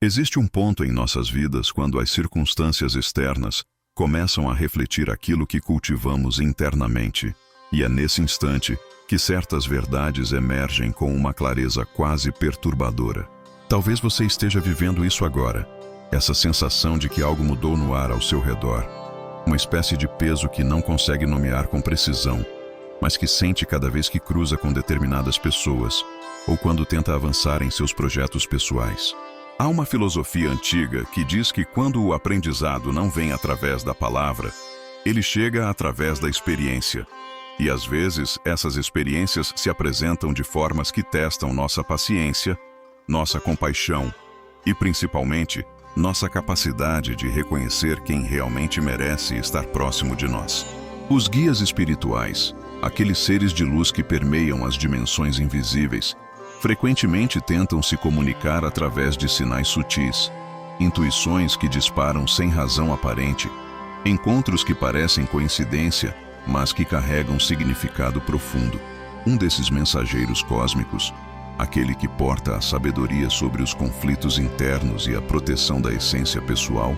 Existe um ponto em nossas vidas quando as circunstâncias externas começam a refletir aquilo que cultivamos internamente, e é nesse instante que certas verdades emergem com uma clareza quase perturbadora. Talvez você esteja vivendo isso agora, essa sensação de que algo mudou no ar ao seu redor, uma espécie de peso que não consegue nomear com precisão, mas que sente cada vez que cruza com determinadas pessoas ou quando tenta avançar em seus projetos pessoais. Há uma filosofia antiga que diz que quando o aprendizado não vem através da palavra, ele chega através da experiência. E às vezes essas experiências se apresentam de formas que testam nossa paciência, nossa compaixão e, principalmente, nossa capacidade de reconhecer quem realmente merece estar próximo de nós. Os guias espirituais, aqueles seres de luz que permeiam as dimensões invisíveis, frequentemente tentam se comunicar através de sinais sutis, intuições que disparam sem razão aparente, encontros que parecem coincidência, mas que carregam significado profundo. Um desses mensageiros cósmicos, aquele que porta a sabedoria sobre os conflitos internos e a proteção da essência pessoal,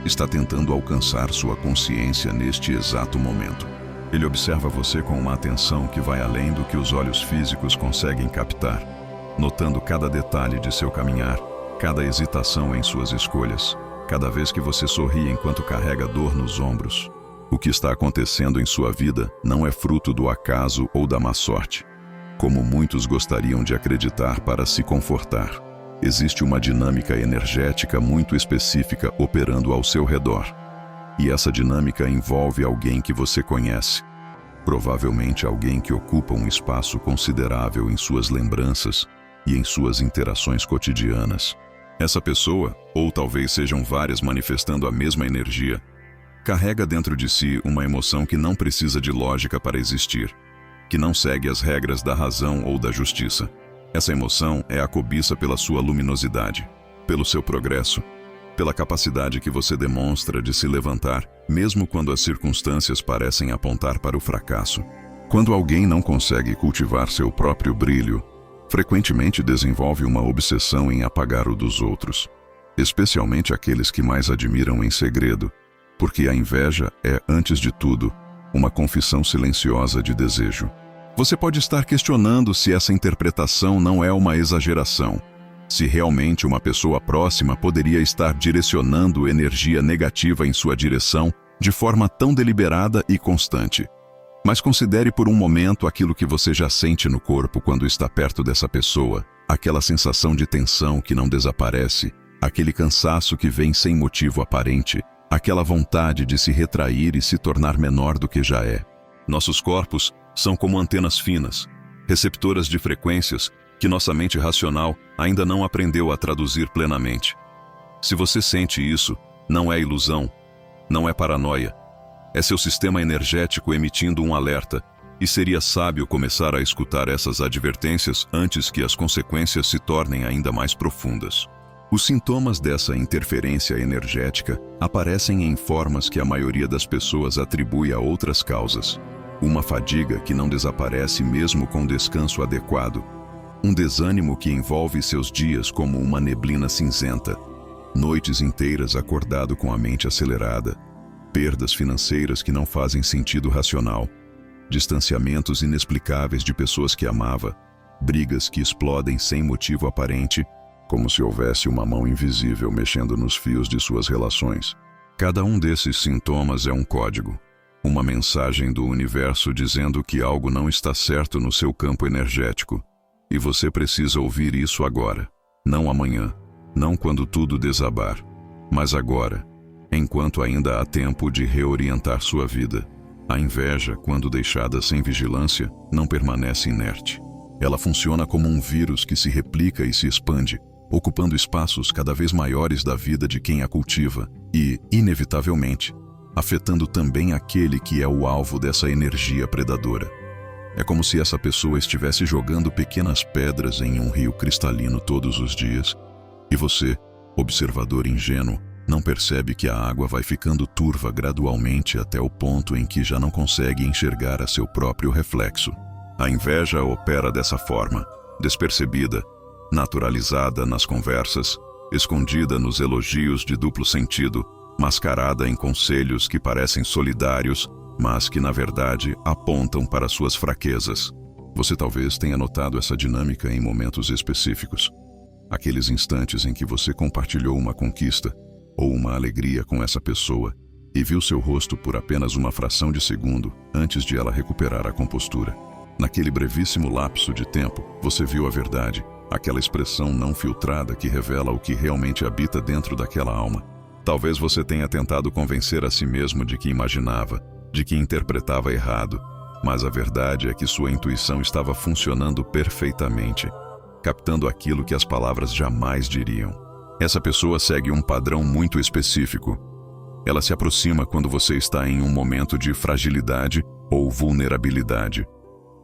está tentando alcançar sua consciência neste exato momento. Ele observa você com uma atenção que vai além do que os olhos físicos conseguem captar, notando cada detalhe de seu caminhar, cada hesitação em suas escolhas, cada vez que você sorri enquanto carrega dor nos ombros. O que está acontecendo em sua vida não é fruto do acaso ou da má sorte, como muitos gostariam de acreditar para se confortar. Existe uma dinâmica energética muito específica operando ao seu redor. E essa dinâmica envolve alguém que você conhece. Provavelmente alguém que ocupa um espaço considerável em suas lembranças e em suas interações cotidianas. Essa pessoa, ou talvez sejam várias manifestando a mesma energia, carrega dentro de si uma emoção que não precisa de lógica para existir, que não segue as regras da razão ou da justiça. Essa emoção é a cobiça pela sua luminosidade, pelo seu progresso, pela capacidade que você demonstra de se levantar, mesmo quando as circunstâncias parecem apontar para o fracasso. Quando alguém não consegue cultivar seu próprio brilho, frequentemente desenvolve uma obsessão em apagar o dos outros, especialmente aqueles que mais admiram em segredo, porque a inveja é, antes de tudo, uma confissão silenciosa de desejo. Você pode estar questionando se essa interpretação não é uma exageração, se realmente uma pessoa próxima poderia estar direcionando energia negativa em sua direção de forma tão deliberada e constante. Mas considere por um momento aquilo que você já sente no corpo quando está perto dessa pessoa, aquela sensação de tensão que não desaparece, aquele cansaço que vem sem motivo aparente, aquela vontade de se retrair e se tornar menor do que já é. Nossos corpos são como antenas finas, receptoras de frequências que nossa mente racional ainda não aprendeu a traduzir plenamente. Se você sente isso, não é ilusão, não é paranoia. É seu sistema energético emitindo um alerta, e seria sábio começar a escutar essas advertências antes que as consequências se tornem ainda mais profundas. Os sintomas dessa interferência energética aparecem em formas que a maioria das pessoas atribui a outras causas. Uma fadiga que não desaparece mesmo com descanso adequado. Um desânimo que envolve seus dias como uma neblina cinzenta. Noites inteiras acordado com a mente acelerada. Perdas financeiras que não fazem sentido racional. Distanciamentos inexplicáveis de pessoas que amava. Brigas que explodem sem motivo aparente, como se houvesse uma mão invisível mexendo nos fios de suas relações. Cada um desses sintomas é um código, uma mensagem do universo dizendo que algo não está certo no seu campo energético. E você precisa ouvir isso agora, não amanhã, não quando tudo desabar, mas agora, enquanto ainda há tempo de reorientar sua vida. A inveja, quando deixada sem vigilância, não permanece inerte. Ela funciona como um vírus que se replica e se expande, ocupando espaços cada vez maiores da vida de quem a cultiva e, inevitavelmente, afetando também aquele que é o alvo dessa energia predadora. É como se essa pessoa estivesse jogando pequenas pedras em um rio cristalino todos os dias, e você, observador ingênuo, não percebe que a água vai ficando turva gradualmente até o ponto em que já não consegue enxergar a seu próprio reflexo. A inveja opera dessa forma, despercebida, naturalizada nas conversas, escondida nos elogios de duplo sentido, mascarada em conselhos que parecem solidários, mas que na verdade apontam para suas fraquezas. Você talvez tenha notado essa dinâmica em momentos específicos. Aqueles instantes em que você compartilhou uma conquista ou uma alegria com essa pessoa e viu seu rosto por apenas uma fração de segundo antes de ela recuperar a compostura. Naquele brevíssimo lapso de tempo, você viu a verdade, aquela expressão não filtrada que revela o que realmente habita dentro daquela alma. Talvez você tenha tentado convencer a si mesmo de que imaginava, de que interpretava errado, mas a verdade é que sua intuição estava funcionando perfeitamente, captando aquilo que as palavras jamais diriam. Essa pessoa segue um padrão muito específico. Ela se aproxima quando você está em um momento de fragilidade ou vulnerabilidade,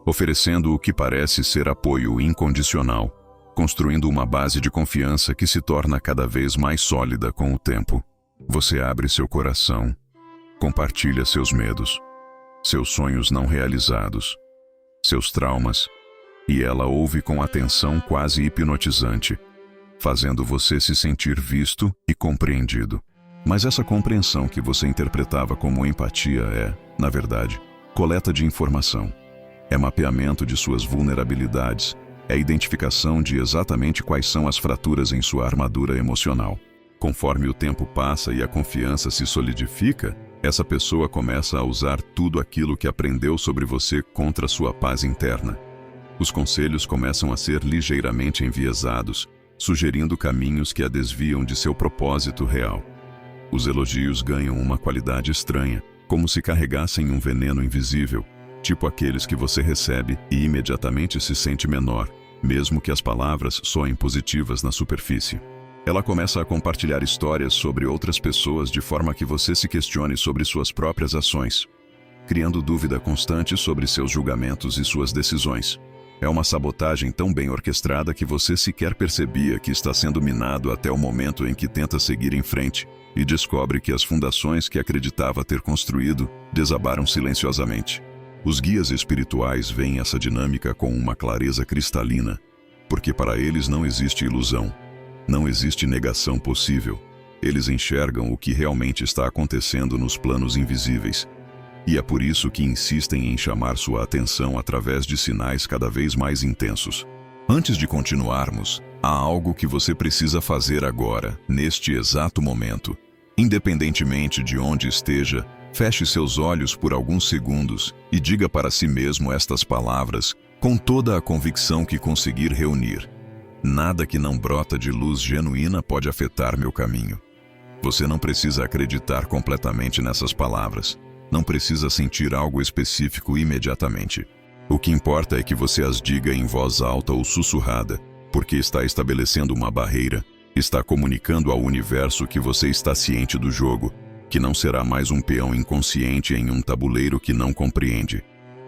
oferecendo o que parece ser apoio incondicional, construindo uma base de confiança que se torna cada vez mais sólida com o tempo. Você abre seu coração, compartilha seus medos, seus sonhos não realizados, seus traumas, e ela ouve com atenção quase hipnotizante, fazendo você se sentir visto e compreendido. Mas essa compreensão que você interpretava como empatia é, na verdade, coleta de informação. É mapeamento de suas vulnerabilidades, é identificação de exatamente quais são as fraturas em sua armadura emocional. Conforme o tempo passa e a confiança se solidifica, essa pessoa começa a usar tudo aquilo que aprendeu sobre você contra sua paz interna. Os conselhos começam a ser ligeiramente enviesados, sugerindo caminhos que a desviam de seu propósito real. Os elogios ganham uma qualidade estranha, como se carregassem um veneno invisível, tipo aqueles que você recebe e imediatamente se sente menor, mesmo que as palavras soem positivas na superfície. Ela começa a compartilhar histórias sobre outras pessoas de forma que você se questione sobre suas próprias ações, criando dúvida constante sobre seus julgamentos e suas decisões. É uma sabotagem tão bem orquestrada que você sequer percebia que está sendo minado até o momento em que tenta seguir em frente e descobre que as fundações que acreditava ter construído desabaram silenciosamente. Os guias espirituais veem essa dinâmica com uma clareza cristalina, porque para eles não existe ilusão, não existe negação possível. Eles enxergam o que realmente está acontecendo nos planos invisíveis. E é por isso que insistem em chamar sua atenção através de sinais cada vez mais intensos. Antes de continuarmos, há algo que você precisa fazer agora, neste exato momento. Independentemente de onde esteja, feche seus olhos por alguns segundos e diga para si mesmo estas palavras, com toda a convicção que conseguir reunir. Nada que não brota de luz genuína pode afetar meu caminho. Você não precisa acreditar completamente nessas palavras. Não precisa sentir algo específico imediatamente. O que importa é que você as diga em voz alta ou sussurrada, porque está estabelecendo uma barreira, está comunicando ao universo que você está ciente do jogo, que não será mais um peão inconsciente em um tabuleiro que não compreende.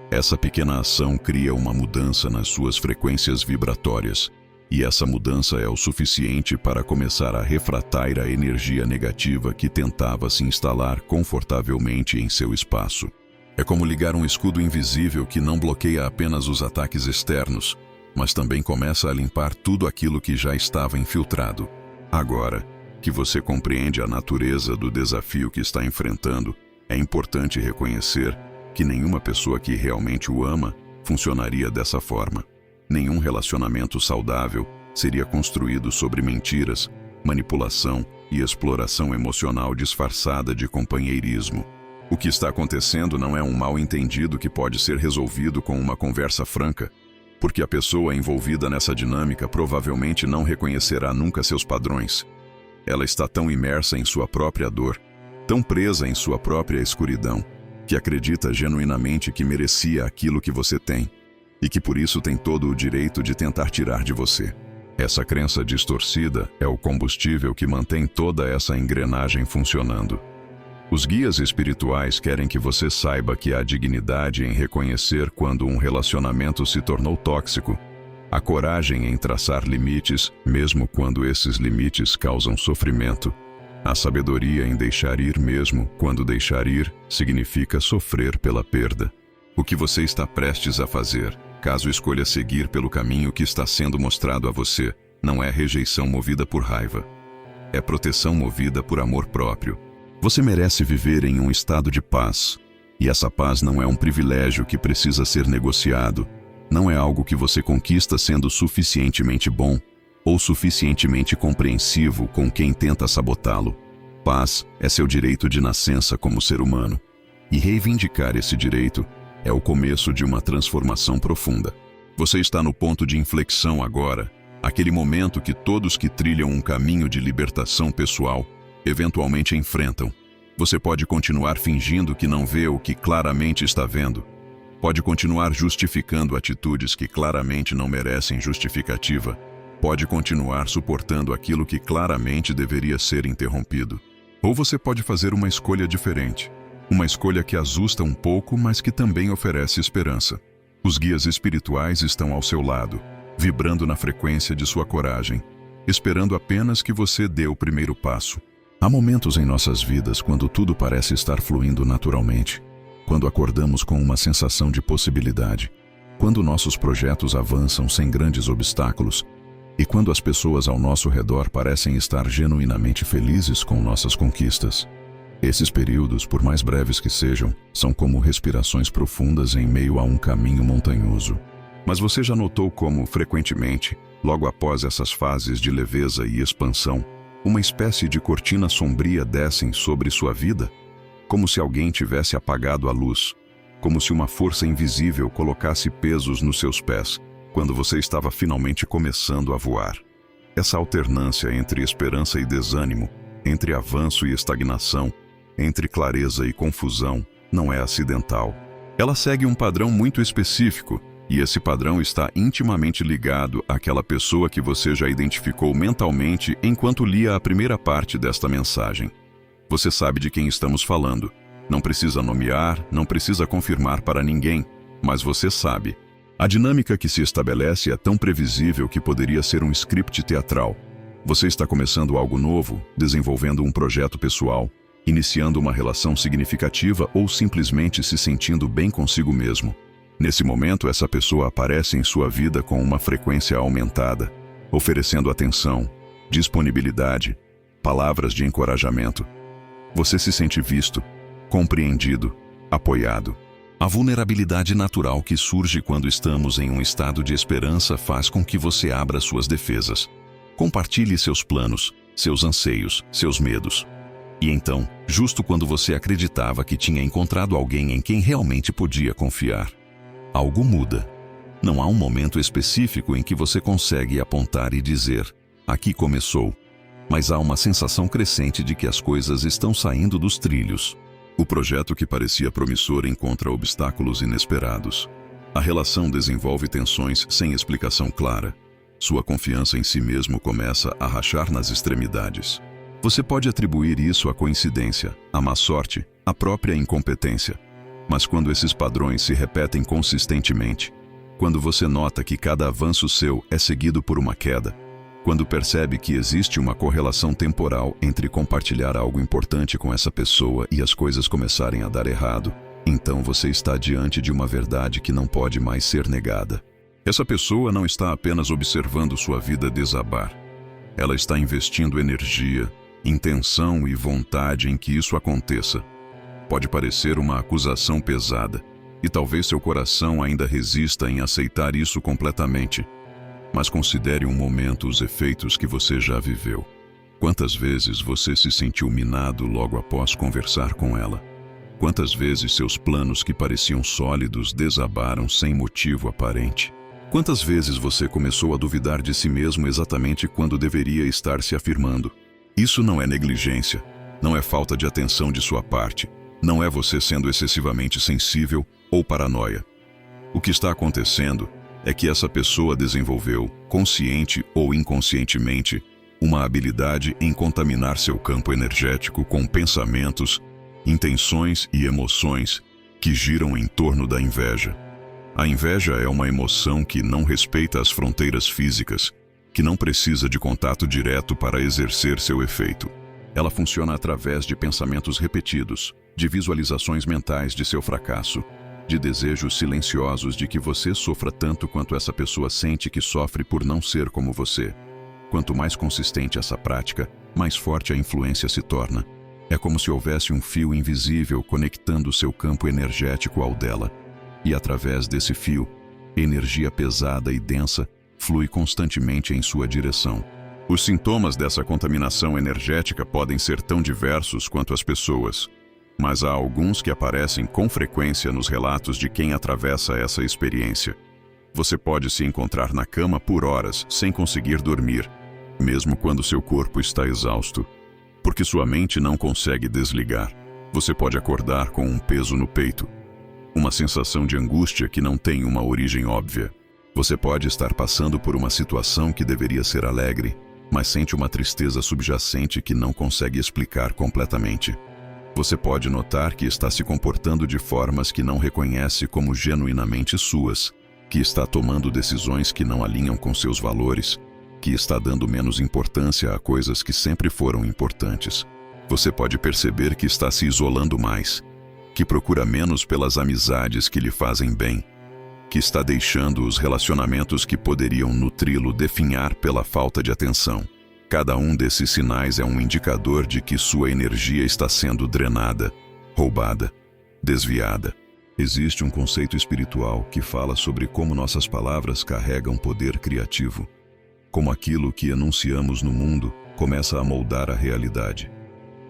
Essa pequena ação cria uma mudança nas suas frequências vibratórias, e essa mudança é o suficiente para começar a refratar a energia negativa que tentava se instalar confortavelmente em seu espaço. É como ligar um escudo invisível que não bloqueia apenas os ataques externos, mas também começa a limpar tudo aquilo que já estava infiltrado. Agora que você compreende a natureza do desafio que está enfrentando, é importante reconhecer que nenhuma pessoa que realmente o ama funcionaria dessa forma. Nenhum relacionamento saudável seria construído sobre mentiras, manipulação e exploração emocional disfarçada de companheirismo. O que está acontecendo não é um mal-entendido que pode ser resolvido com uma conversa franca, porque a pessoa envolvida nessa dinâmica provavelmente não reconhecerá nunca seus padrões. Ela está tão imersa em sua própria dor, tão presa em sua própria escuridão, que acredita genuinamente que merecia aquilo que você tem, e que por isso tem todo o direito de tentar tirar de você. Essa crença distorcida é o combustível que mantém toda essa engrenagem funcionando. Os guias espirituais querem que você saiba que há dignidade em reconhecer quando um relacionamento se tornou tóxico, a coragem em traçar limites, mesmo quando esses limites causam sofrimento, a sabedoria em deixar ir mesmo quando deixar ir significa sofrer pela perda. O que você está prestes a fazer, caso escolha seguir pelo caminho que está sendo mostrado a você, não é rejeição movida por raiva. É proteção movida por amor próprio. Você merece viver em um estado de paz. E essa paz não é um privilégio que precisa ser negociado. Não é algo que você conquista sendo suficientemente bom ou suficientemente compreensivo com quem tenta sabotá-lo. Paz é seu direito de nascença como ser humano. E reivindicar esse direito é o começo de uma transformação profunda. Você está no ponto de inflexão agora, aquele momento que todos que trilham um caminho de libertação pessoal eventualmente enfrentam. Você pode continuar fingindo que não vê o que claramente está vendo. Pode continuar justificando atitudes que claramente não merecem justificativa. Pode continuar suportando aquilo que claramente deveria ser interrompido. Ou você pode fazer uma escolha diferente. Uma escolha que assusta um pouco, mas que também oferece esperança. Os guias espirituais estão ao seu lado, vibrando na frequência de sua coragem, esperando apenas que você dê o primeiro passo. Há momentos em nossas vidas quando tudo parece estar fluindo naturalmente, quando acordamos com uma sensação de possibilidade, quando nossos projetos avançam sem grandes obstáculos e quando as pessoas ao nosso redor parecem estar genuinamente felizes com nossas conquistas. Esses períodos, por mais breves que sejam, são como respirações profundas em meio a um caminho montanhoso. Mas você já notou como, frequentemente, logo após essas fases de leveza e expansão, uma espécie de cortina sombria descem sobre sua vida? Como se alguém tivesse apagado a luz, como se uma força invisível colocasse pesos nos seus pés, quando você estava finalmente começando a voar. Essa alternância entre esperança e desânimo, entre avanço e estagnação, entre clareza e confusão, não é acidental. Ela segue um padrão muito específico, e esse padrão está intimamente ligado àquela pessoa que você já identificou mentalmente enquanto lia a primeira parte desta mensagem. Você sabe de quem estamos falando. Não precisa nomear, não precisa confirmar para ninguém, mas você sabe. A dinâmica que se estabelece é tão previsível que poderia ser um script teatral. Você está começando algo novo, desenvolvendo um projeto pessoal, iniciando uma relação significativa ou simplesmente se sentindo bem consigo mesmo. Nesse momento, essa pessoa aparece em sua vida com uma frequência aumentada, oferecendo atenção, disponibilidade, palavras de encorajamento. Você se sente visto, compreendido, apoiado. A vulnerabilidade natural que surge quando estamos em um estado de esperança faz com que você abra suas defesas. Compartilhe seus planos, seus anseios, seus medos. E então, justo quando você acreditava que tinha encontrado alguém em quem realmente podia confiar, algo muda. Não há um momento específico em que você consegue apontar e dizer, aqui começou. Mas há uma sensação crescente de que as coisas estão saindo dos trilhos. O projeto que parecia promissor encontra obstáculos inesperados. A relação desenvolve tensões sem explicação clara. Sua confiança em si mesmo começa a rachar nas extremidades. Você pode atribuir isso à coincidência, à má sorte, à própria incompetência. Mas quando esses padrões se repetem consistentemente, quando você nota que cada avanço seu é seguido por uma queda, quando percebe que existe uma correlação temporal entre compartilhar algo importante com essa pessoa e as coisas começarem a dar errado, então você está diante de uma verdade que não pode mais ser negada. Essa pessoa não está apenas observando sua vida desabar. Ela está investindo energia, intenção e vontade em que isso aconteça. Pode parecer uma acusação pesada, e talvez seu coração ainda resista em aceitar isso completamente. Mas considere um momento os efeitos que você já viveu. Quantas vezes você se sentiu minado logo após conversar com ela? Quantas vezes seus planos que pareciam sólidos desabaram sem motivo aparente? Quantas vezes você começou a duvidar de si mesmo exatamente quando deveria estar se afirmando? Isso não é negligência, não é falta de atenção de sua parte, não é você sendo excessivamente sensível ou paranoia. O que está acontecendo é que essa pessoa desenvolveu, consciente ou inconscientemente, uma habilidade em contaminar seu campo energético com pensamentos, intenções e emoções que giram em torno da inveja. A inveja é uma emoção que não respeita as fronteiras físicas, que não precisa de contato direto para exercer seu efeito. Ela funciona através de pensamentos repetidos, de visualizações mentais de seu fracasso, de desejos silenciosos de que você sofra tanto quanto essa pessoa sente que sofre por não ser como você. Quanto mais consistente essa prática, mais forte a influência se torna. É como se houvesse um fio invisível conectando seu campo energético ao dela. E através desse fio, energia pesada e densa flui constantemente em sua direção. Os sintomas dessa contaminação energética podem ser tão diversos quanto as pessoas, mas há alguns que aparecem com frequência nos relatos de quem atravessa essa experiência. Você pode se encontrar na cama por horas sem conseguir dormir, mesmo quando seu corpo está exausto, porque sua mente não consegue desligar. Você pode acordar com um peso no peito, uma sensação de angústia que não tem uma origem óbvia. Você pode estar passando por uma situação que deveria ser alegre, mas sente uma tristeza subjacente que não consegue explicar completamente. Você pode notar que está se comportando de formas que não reconhece como genuinamente suas, que está tomando decisões que não alinham com seus valores, que está dando menos importância a coisas que sempre foram importantes. Você pode perceber que está se isolando mais, que procura menos pelas amizades que lhe fazem bem, que está deixando os relacionamentos que poderiam nutri-lo definhar pela falta de atenção. Cada um desses sinais é um indicador de que sua energia está sendo drenada, roubada, desviada. Existe um conceito espiritual que fala sobre como nossas palavras carregam poder criativo, como aquilo que enunciamos no mundo começa a moldar a realidade.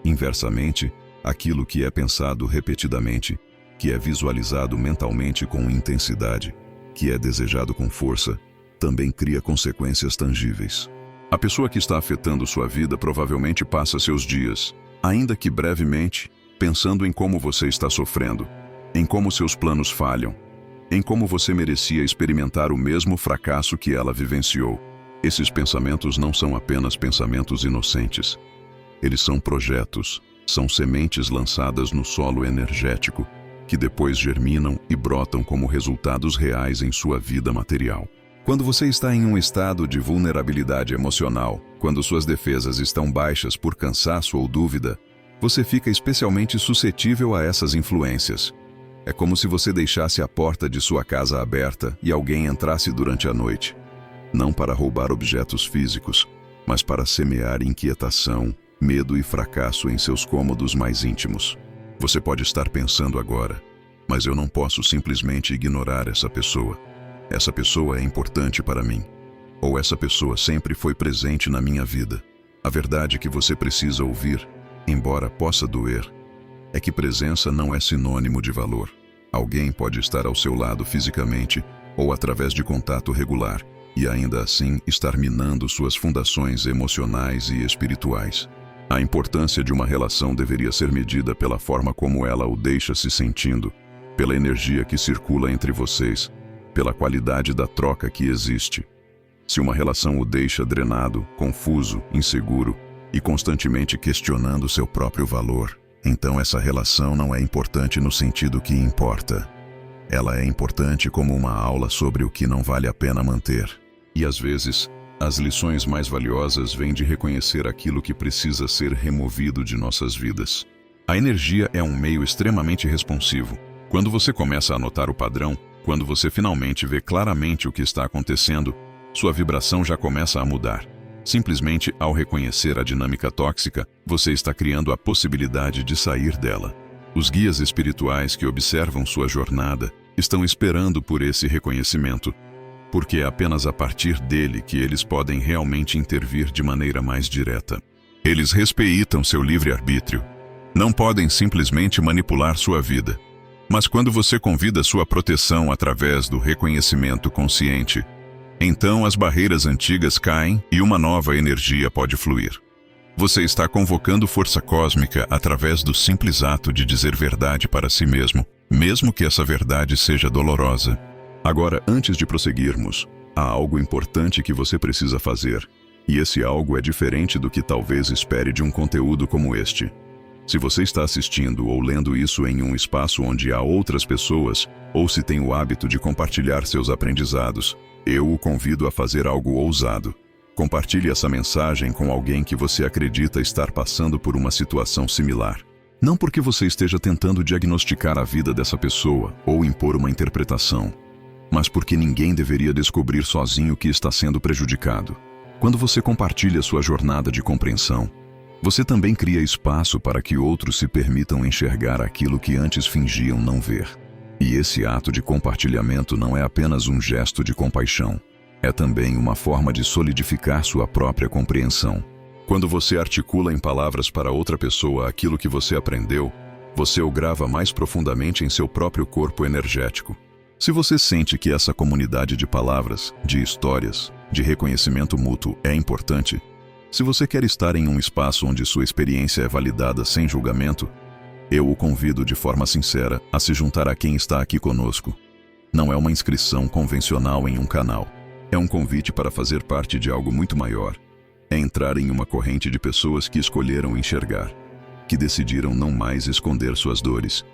Inversamente, aquilo que é pensado repetidamente, que é visualizado mentalmente com intensidade, que é desejado com força, também cria consequências tangíveis. A pessoa que está afetando sua vida provavelmente passa seus dias, ainda que brevemente, pensando em como você está sofrendo, em como seus planos falham, em como você merecia experimentar o mesmo fracasso que ela vivenciou. Esses pensamentos não são apenas pensamentos inocentes. Eles são projetos, são sementes lançadas no solo energético, que depois germinam e brotam como resultados reais em sua vida material. Quando você está em um estado de vulnerabilidade emocional, quando suas defesas estão baixas por cansaço ou dúvida, você fica especialmente suscetível a essas influências. É como se você deixasse a porta de sua casa aberta e alguém entrasse durante a noite, não para roubar objetos físicos, mas para semear inquietação, medo e fracasso em seus cômodos mais íntimos. Você pode estar pensando agora, mas eu não posso simplesmente ignorar essa pessoa. Essa pessoa é importante para mim. Ou essa pessoa sempre foi presente na minha vida. A verdade que você precisa ouvir, embora possa doer, é que presença não é sinônimo de valor. Alguém pode estar ao seu lado fisicamente ou através de contato regular e ainda assim estar minando suas fundações emocionais e espirituais. A importância de uma relação deveria ser medida pela forma como ela o deixa se sentindo, pela energia que circula entre vocês, pela qualidade da troca que existe. Se uma relação o deixa drenado, confuso, inseguro e constantemente questionando seu próprio valor, então essa relação não é importante no sentido que importa. Ela é importante como uma aula sobre o que não vale a pena manter. E às vezes, as lições mais valiosas vêm de reconhecer aquilo que precisa ser removido de nossas vidas. A energia é um meio extremamente responsivo. Quando você começa a notar o padrão, quando você finalmente vê claramente o que está acontecendo, sua vibração já começa a mudar. Simplesmente ao reconhecer a dinâmica tóxica, você está criando a possibilidade de sair dela. Os guias espirituais que observam sua jornada estão esperando por esse reconhecimento, porque é apenas a partir dele que eles podem realmente intervir de maneira mais direta. Eles respeitam seu livre-arbítrio. Não podem simplesmente manipular sua vida. Mas quando você convida sua proteção através do reconhecimento consciente, então as barreiras antigas caem e uma nova energia pode fluir. Você está convocando força cósmica através do simples ato de dizer verdade para si mesmo que essa verdade seja dolorosa. Agora, antes de prosseguirmos, há algo importante que você precisa fazer, e esse algo é diferente do que talvez espere de um conteúdo como este. Se você está assistindo ou lendo isso em um espaço onde há outras pessoas, ou se tem o hábito de compartilhar seus aprendizados, eu o convido a fazer algo ousado. Compartilhe essa mensagem com alguém que você acredita estar passando por uma situação similar. Não porque você esteja tentando diagnosticar a vida dessa pessoa ou impor uma interpretação, mas porque ninguém deveria descobrir sozinho que está sendo prejudicado. Quando você compartilha sua jornada de compreensão, você também cria espaço para que outros se permitam enxergar aquilo que antes fingiam não ver. E esse ato de compartilhamento não é apenas um gesto de compaixão, é também uma forma de solidificar sua própria compreensão. Quando você articula em palavras para outra pessoa aquilo que você aprendeu, você o grava mais profundamente em seu próprio corpo energético. Se você sente que essa comunidade de palavras, de histórias, de reconhecimento mútuo é importante, se você quer estar em um espaço onde sua experiência é validada sem julgamento, eu o convido de forma sincera a se juntar a quem está aqui conosco. Não é uma inscrição convencional em um canal. É um convite para fazer parte de algo muito maior. É entrar em uma corrente de pessoas que escolheram enxergar, que decidiram não mais esconder suas dores,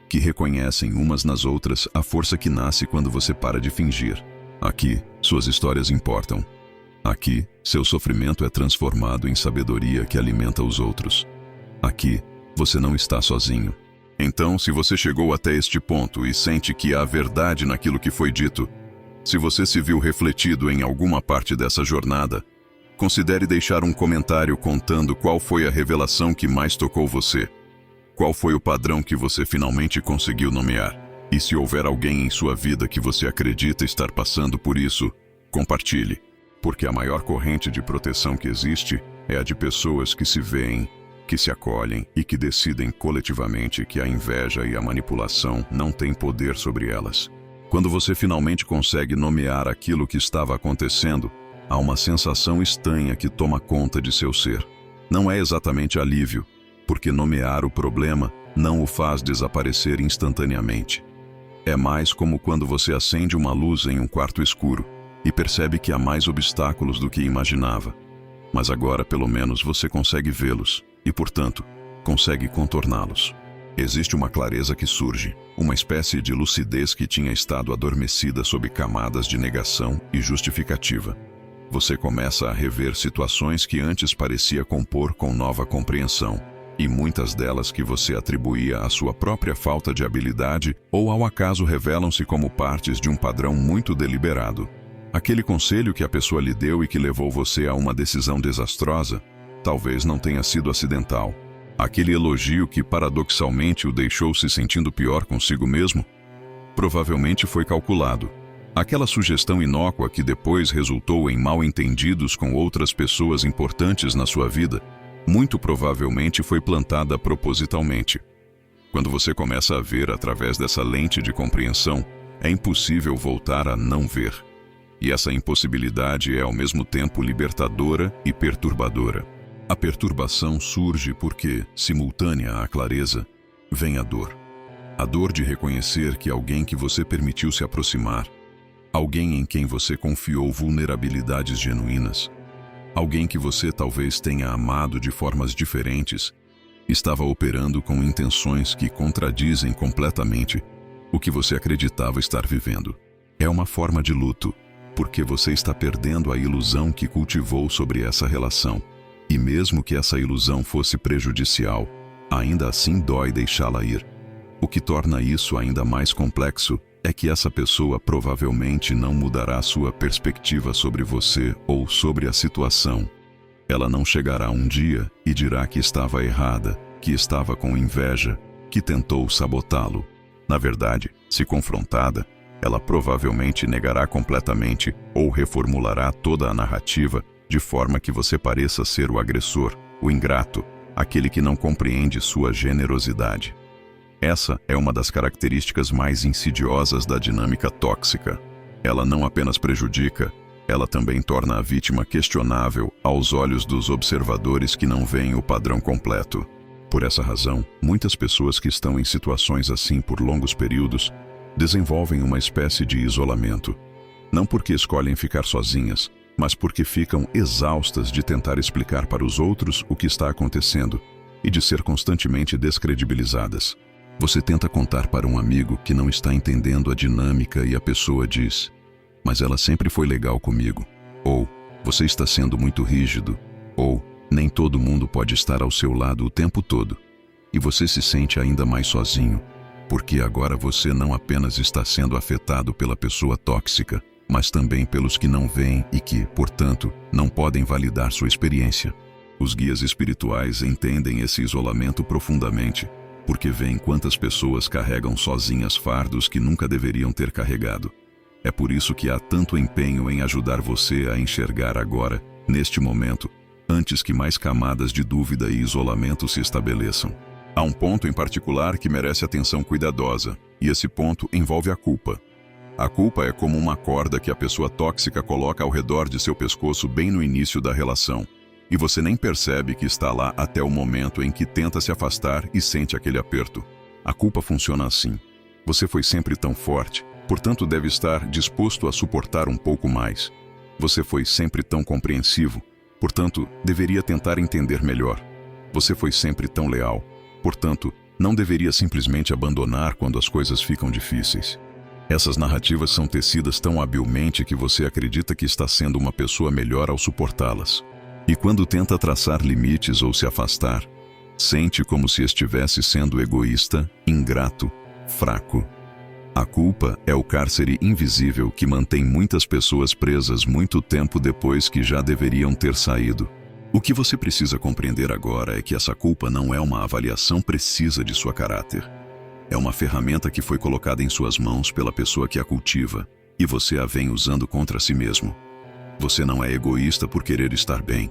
que reconhecem umas nas outras a força que nasce quando você para de fingir. Aqui, suas histórias importam. Aqui, seu sofrimento é transformado em sabedoria que alimenta os outros. Aqui, você não está sozinho. Então, se você chegou até este ponto e sente que há verdade naquilo que foi dito, se você se viu refletido em alguma parte dessa jornada, considere deixar um comentário contando qual foi a revelação que mais tocou você. Qual foi o padrão que você finalmente conseguiu nomear? E se houver alguém em sua vida que você acredita estar passando por isso, compartilhe. Porque a maior corrente de proteção que existe é a de pessoas que se veem, que se acolhem e que decidem coletivamente que a inveja e a manipulação não têm poder sobre elas. Quando você finalmente consegue nomear aquilo que estava acontecendo, há uma sensação estranha que toma conta de seu ser. Não é exatamente alívio, porque nomear o problema não o faz desaparecer instantaneamente. É mais como quando você acende uma luz em um quarto escuro e percebe que há mais obstáculos do que imaginava. Mas agora, pelo menos, você consegue vê-los e, portanto, consegue contorná-los. Existe uma clareza que surge, uma espécie de lucidez que tinha estado adormecida sob camadas de negação e justificativa. Você começa a rever situações que antes parecia compor com nova compreensão, e muitas delas que você atribuía à sua própria falta de habilidade ou ao acaso revelam-se como partes de um padrão muito deliberado. Aquele conselho que a pessoa lhe deu e que levou você a uma decisão desastrosa, talvez não tenha sido acidental. Aquele elogio que paradoxalmente o deixou se sentindo pior consigo mesmo, provavelmente foi calculado. Aquela sugestão inócua que depois resultou em mal-entendidos com outras pessoas importantes na sua vida, muito provavelmente foi plantada propositalmente. Quando você começa a ver através dessa lente de compreensão, é impossível voltar a não ver. E essa impossibilidade é ao mesmo tempo libertadora e perturbadora. A perturbação surge porque, simultânea à clareza, vem a dor. A dor de reconhecer que alguém que você permitiu se aproximar, alguém em quem você confiou vulnerabilidades genuínas, alguém que você talvez tenha amado de formas diferentes, estava operando com intenções que contradizem completamente o que você acreditava estar vivendo. É uma forma de luto, porque você está perdendo a ilusão que cultivou sobre essa relação. E mesmo que essa ilusão fosse prejudicial, ainda assim dói deixá-la ir. O que torna isso ainda mais complexo é que essa pessoa provavelmente não mudará sua perspectiva sobre você ou sobre a situação. Ela não chegará um dia e dirá que estava errada, que estava com inveja, que tentou sabotá-lo. Na verdade, se confrontada, ela provavelmente negará completamente ou reformulará toda a narrativa de forma que você pareça ser o agressor, o ingrato, aquele que não compreende sua generosidade. Essa é uma das características mais insidiosas da dinâmica tóxica. Ela não apenas prejudica, ela também torna a vítima questionável aos olhos dos observadores que não veem o padrão completo. Por essa razão, muitas pessoas que estão em situações assim por longos períodos desenvolvem uma espécie de isolamento. Não porque escolhem ficar sozinhas, mas porque ficam exaustas de tentar explicar para os outros o que está acontecendo e de ser constantemente descredibilizadas. Você tenta contar para um amigo que não está entendendo a dinâmica e a pessoa diz: "Mas ela sempre foi legal comigo", ou "Você está sendo muito rígido", ou "Nem todo mundo pode estar ao seu lado o tempo todo", e você se sente ainda mais sozinho, porque agora você não apenas está sendo afetado pela pessoa tóxica, mas também pelos que não veem e que, portanto, não podem validar sua experiência. Os guias espirituais entendem esse isolamento profundamente, porque veem quantas pessoas carregam sozinhas fardos que nunca deveriam ter carregado. É por isso que há tanto empenho em ajudar você a enxergar agora, neste momento, antes que mais camadas de dúvida e isolamento se estabeleçam. Há um ponto em particular que merece atenção cuidadosa, e esse ponto envolve a culpa. A culpa é como uma corda que a pessoa tóxica coloca ao redor de seu pescoço bem no início da relação, e você nem percebe que está lá até o momento em que tenta se afastar e sente aquele aperto. A culpa funciona assim. Você foi sempre tão forte, portanto deve estar disposto a suportar um pouco mais. Você foi sempre tão compreensivo, portanto deveria tentar entender melhor. Você foi sempre tão leal, portanto não deveria simplesmente abandonar quando as coisas ficam difíceis. Essas narrativas são tecidas tão habilmente que você acredita que está sendo uma pessoa melhor ao suportá-las. E quando tenta traçar limites ou se afastar, sente como se estivesse sendo egoísta, ingrato, fraco. A culpa é o cárcere invisível que mantém muitas pessoas presas muito tempo depois que já deveriam ter saído. O que você precisa compreender agora é que essa culpa não é uma avaliação precisa de sua caráter. É uma ferramenta que foi colocada em suas mãos pela pessoa que a cultiva, e você a vem usando contra si mesmo. Você não é egoísta por querer estar bem.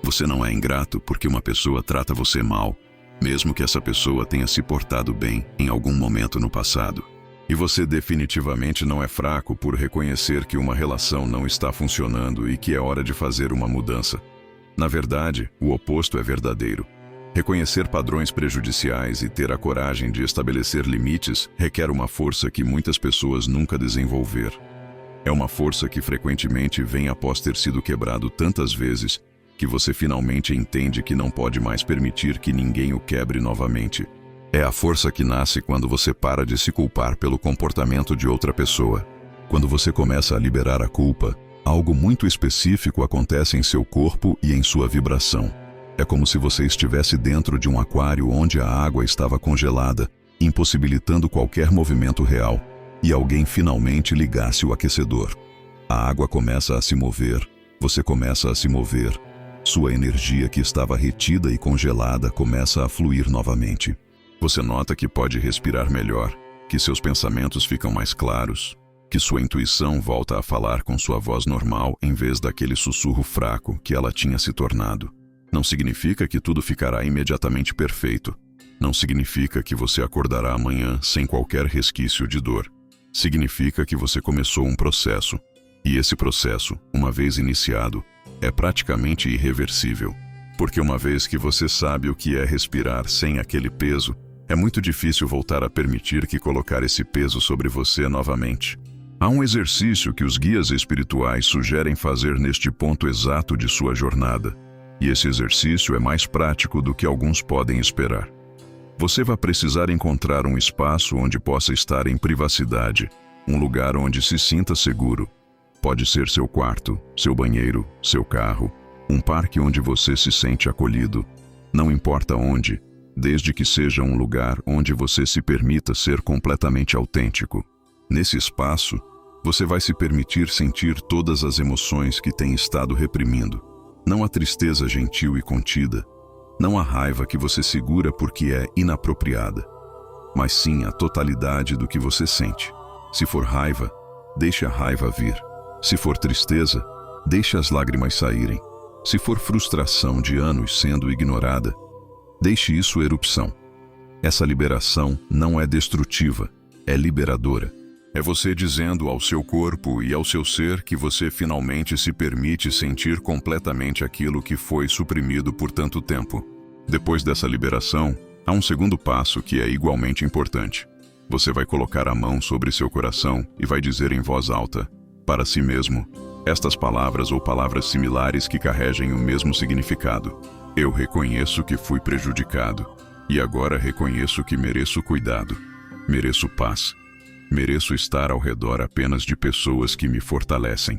Você não é ingrato porque uma pessoa trata você mal, mesmo que essa pessoa tenha se portado bem em algum momento no passado. E você definitivamente não é fraco por reconhecer que uma relação não está funcionando e que é hora de fazer uma mudança. Na verdade, o oposto é verdadeiro. Reconhecer padrões prejudiciais e ter a coragem de estabelecer limites requer uma força que muitas pessoas nunca desenvolveram. É uma força que frequentemente vem após ter sido quebrado tantas vezes que você finalmente entende que não pode mais permitir que ninguém o quebre novamente. É a força que nasce quando você para de se culpar pelo comportamento de outra pessoa. Quando você começa a liberar a culpa, algo muito específico acontece em seu corpo e em sua vibração. É como se você estivesse dentro de um aquário onde a água estava congelada, impossibilitando qualquer movimento real, e alguém finalmente ligasse o aquecedor. A água começa a se mover, você começa a se mover. Sua energia que estava retida e congelada começa a fluir novamente. Você nota que pode respirar melhor, que seus pensamentos ficam mais claros, que sua intuição volta a falar com sua voz normal em vez daquele sussurro fraco que ela tinha se tornado. Não significa que tudo ficará imediatamente perfeito. Não significa que você acordará amanhã sem qualquer resquício de dor. Significa que você começou um processo. E esse processo, uma vez iniciado, é praticamente irreversível. Porque uma vez que você sabe o que é respirar sem aquele peso, é muito difícil voltar a permitir que colocar esse peso sobre você novamente. Há um exercício que os guias espirituais sugerem fazer neste ponto exato de sua jornada. E esse exercício é mais prático do que alguns podem esperar. Você vai precisar encontrar um espaço onde possa estar em privacidade, um lugar onde se sinta seguro. Pode ser seu quarto, seu banheiro, seu carro, um parque onde você se sente acolhido. Não importa onde, desde que seja um lugar onde você se permita ser completamente autêntico. Nesse espaço, você vai se permitir sentir todas as emoções que tem estado reprimindo. Não a tristeza gentil e contida, não a raiva que você segura porque é inapropriada, mas sim a totalidade do que você sente. Se for raiva, deixe a raiva vir. Se for tristeza, deixe as lágrimas saírem. Se for frustração de anos sendo ignorada, deixe isso erupção. Essa liberação não é destrutiva, é liberadora. É você dizendo ao seu corpo e ao seu ser que você finalmente se permite sentir completamente aquilo que foi suprimido por tanto tempo. Depois dessa liberação, há um segundo passo que é igualmente importante. Você vai colocar a mão sobre seu coração e vai dizer em voz alta, para si mesmo, estas palavras ou palavras similares que carregem o mesmo significado. Eu reconheço que fui prejudicado, e agora reconheço que mereço cuidado, mereço paz. Mereço estar ao redor apenas de pessoas que me fortalecem.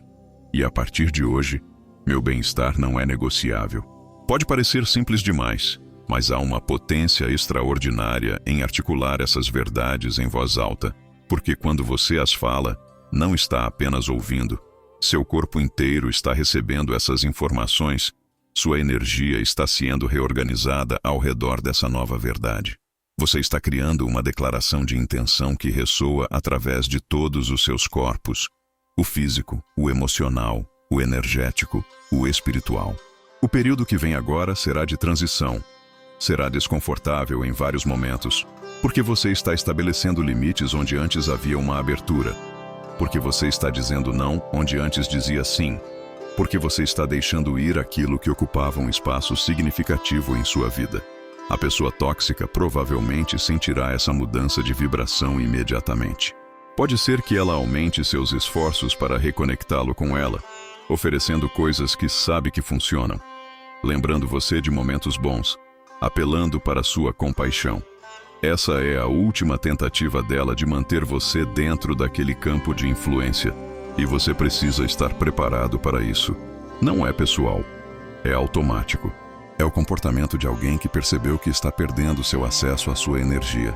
E a partir de hoje, meu bem-estar não é negociável. Pode parecer simples demais, mas há uma potência extraordinária em articular essas verdades em voz alta, porque quando você as fala, não está apenas ouvindo. Seu corpo inteiro está recebendo essas informações. Sua energia está sendo reorganizada ao redor dessa nova verdade. Você está criando uma declaração de intenção que ressoa através de todos os seus corpos: o físico, o emocional, o energético, o espiritual. O período que vem agora será de transição. Será desconfortável em vários momentos, porque você está estabelecendo limites onde antes havia uma abertura. Porque você está dizendo não onde antes dizia sim. Porque você está deixando ir aquilo que ocupava um espaço significativo em sua vida. A pessoa tóxica provavelmente sentirá essa mudança de vibração imediatamente. Pode ser que ela aumente seus esforços para reconectá-lo com ela, oferecendo coisas que sabe que funcionam, lembrando você de momentos bons, apelando para sua compaixão. Essa é a última tentativa dela de manter você dentro daquele campo de influência, e você precisa estar preparado para isso. Não é pessoal, é automático. É o comportamento de alguém que percebeu que está perdendo seu acesso à sua energia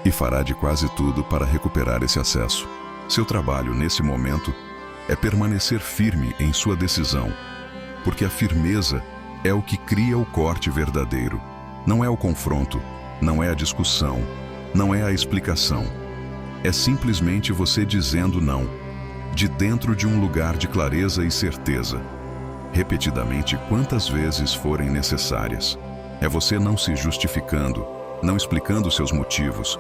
e fará de quase tudo para recuperar esse acesso. Seu trabalho, nesse momento, é permanecer firme em sua decisão, porque a firmeza é o que cria o corte verdadeiro. Não é o confronto, não é a discussão, não é a explicação. É simplesmente você dizendo não, de dentro de um lugar de clareza e certeza, repetidamente quantas vezes forem necessárias. É você não se justificando, não explicando seus motivos,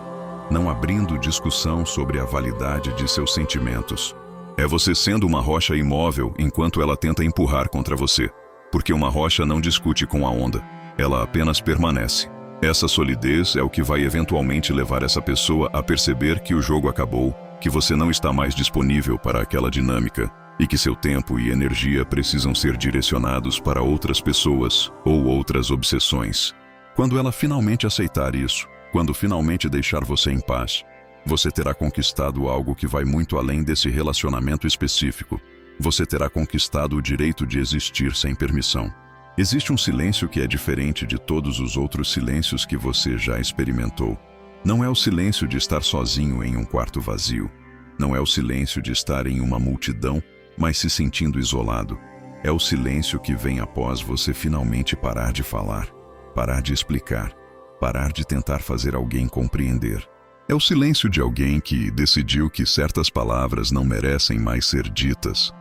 não abrindo discussão sobre a validade de seus sentimentos. É você sendo uma rocha imóvel enquanto ela tenta empurrar contra você, porque uma rocha não discute com a onda, ela apenas permanece. Essa solidez é o que vai eventualmente levar essa pessoa a perceber que o jogo acabou, que você não está mais disponível para aquela dinâmica, e que seu tempo e energia precisam ser direcionados para outras pessoas ou outras obsessões. Quando ela finalmente aceitar isso, quando finalmente deixar você em paz, você terá conquistado algo que vai muito além desse relacionamento específico. Você terá conquistado o direito de existir sem permissão. Existe um silêncio que é diferente de todos os outros silêncios que você já experimentou. Não é o silêncio de estar sozinho em um quarto vazio. Não é o silêncio de estar em uma multidão, mas se sentindo isolado. É o silêncio que vem após você finalmente parar de falar, parar de explicar, parar de tentar fazer alguém compreender. É o silêncio de alguém que decidiu que certas palavras não merecem mais ser ditas,